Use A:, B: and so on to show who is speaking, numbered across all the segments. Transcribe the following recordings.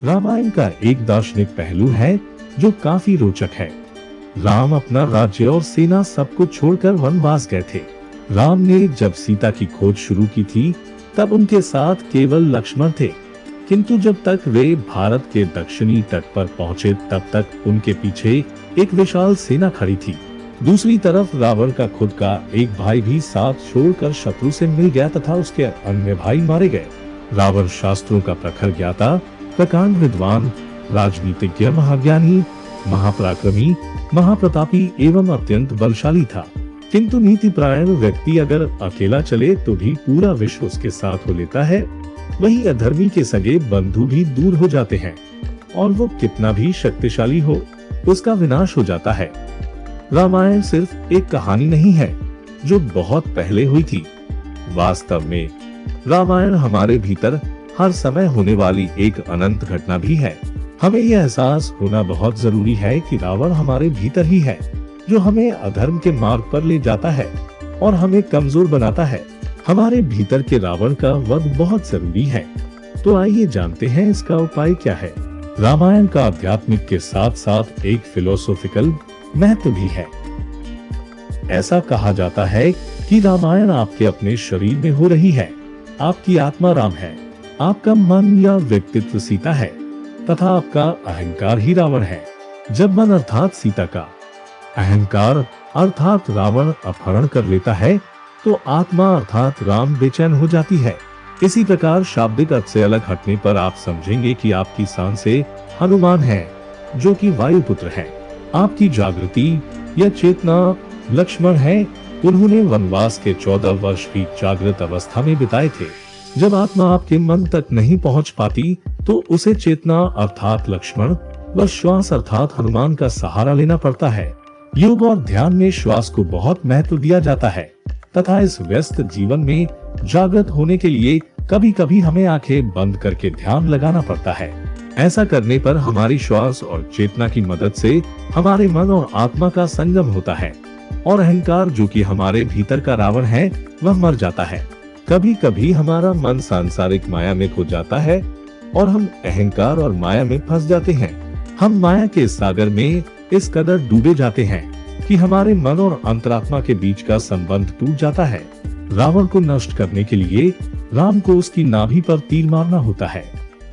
A: रामायण का एक दार्शनिक पहलू है जो काफी रोचक है। राम अपना राज्य और सेना सब कुछ छोड़कर वनवास गए थे। राम ने जब सीता की खोज शुरू की थी तब उनके साथ केवल लक्ष्मण थे, किंतु जब तक वे भारत के दक्षिणी तट पर पहुंचे तब तक उनके पीछे एक विशाल सेना खड़ी थी। दूसरी तरफ रावण का खुद का एक भाई भी साथ छोड़कर शत्रु से मिल गया तथा उसके अन्य भाई मारे गए। रावण शास्त्रों का प्रखर ज्ञाता, प्रकांड विद्वान, राजनीतिज्ञ, महाज्ञानी, महापराक्रमी, महाप्रतापी एवं अत्यंत बलशाली था। किंतु नीतिपरायण व्यक्ति अगर अकेला चले तो भी पूरा विश्व उसके साथ हो लेता है। वहीं अधर्मी के सगे बंधु भी दूर हो जाते हैं और वो कितना भी शक्तिशाली हो उसका विनाश हो जाता है। रामायण सिर्फ एक कहानी नहीं है जो बहुत पहले हुई थी। वास्तव में रामायण हमारे भीतर हर समय होने वाली एक अनंत घटना भी है। हमें यह एहसास होना बहुत जरूरी है कि रावण हमारे भीतर ही है, जो हमें अधर्म के मार्ग पर ले जाता है और हमें कमजोर बनाता है। हमारे भीतर के रावण का वध बहुत जरूरी है। तो आइए जानते हैं इसका उपाय क्या है। रामायण का आध्यात्मिक के साथ साथ एक फिलोसॉफिकल महत्व भी है। ऐसा कहा जाता है कि रामायण आपके अपने शरीर में हो रही है। आपकी आत्मा राम है, आपका मन या व्यक्तित्व सीता है तथा आपका अहंकार ही रावण है। जब मन अर्थात सीता का अहंकार अर्थात रावण अपहरण कर लेता है तो आत्मा अर्थात राम बेचैन हो जाती है। इसी प्रकार शाब्दिक अर्थ से अलग हटने पर आप समझेंगे कि आपकी सांसें हनुमान है जो कि वायुपुत्र है। आपकी जागृति या चेतना लक्ष्मण है। उन्होंने वनवास के 14 वर्ष भी जागृत अवस्था में बिताए थे। जब आत्मा आपके मन तक नहीं पहुंच पाती तो उसे चेतना अर्थात लक्ष्मण व श्वास अर्थात हनुमान का सहारा लेना पड़ता है। योग और ध्यान में श्वास को बहुत महत्व दिया जाता है तथा इस व्यस्त जीवन में जागृत होने के लिए कभी कभी हमें आंखें बंद करके ध्यान लगाना पड़ता है। ऐसा करने पर हमारी श्वास और चेतना की मदद से हमारे मन और आत्मा का संगम होता है और अहंकार जो कि हमारे भीतर का रावण है वह मर जाता है। कभी कभी हमारा मन सांसारिक माया में खो जाता है और हम अहंकार और माया में फंस जाते हैं। हम माया के सागर में इस कदर डूबे जाते हैं कि हमारे मन और अंतरात्मा के बीच का संबंध टूट जाता है। रावण को नष्ट करने के लिए राम को उसकी नाभि पर तीर मारना होता है,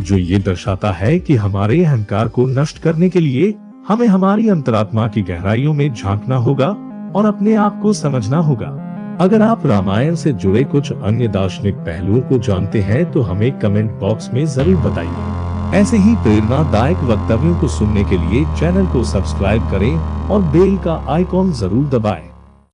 A: जो ये दर्शाता है कि हमारे अहंकार को नष्ट करने के लिए हमें हमारी अंतरात्मा की गहराइयों में झांकना होगा और अपने आप को समझना होगा। अगर आप रामायण से जुड़े कुछ अन्य दार्शनिक पहलुओं को जानते हैं तो हमें कमेंट बॉक्स में जरूर बताइए। ऐसे ही प्रेरणादायक वक्तव्यों को सुनने के लिए चैनल को सब्सक्राइब करें और बेल का आइकॉन जरूर दबाएं।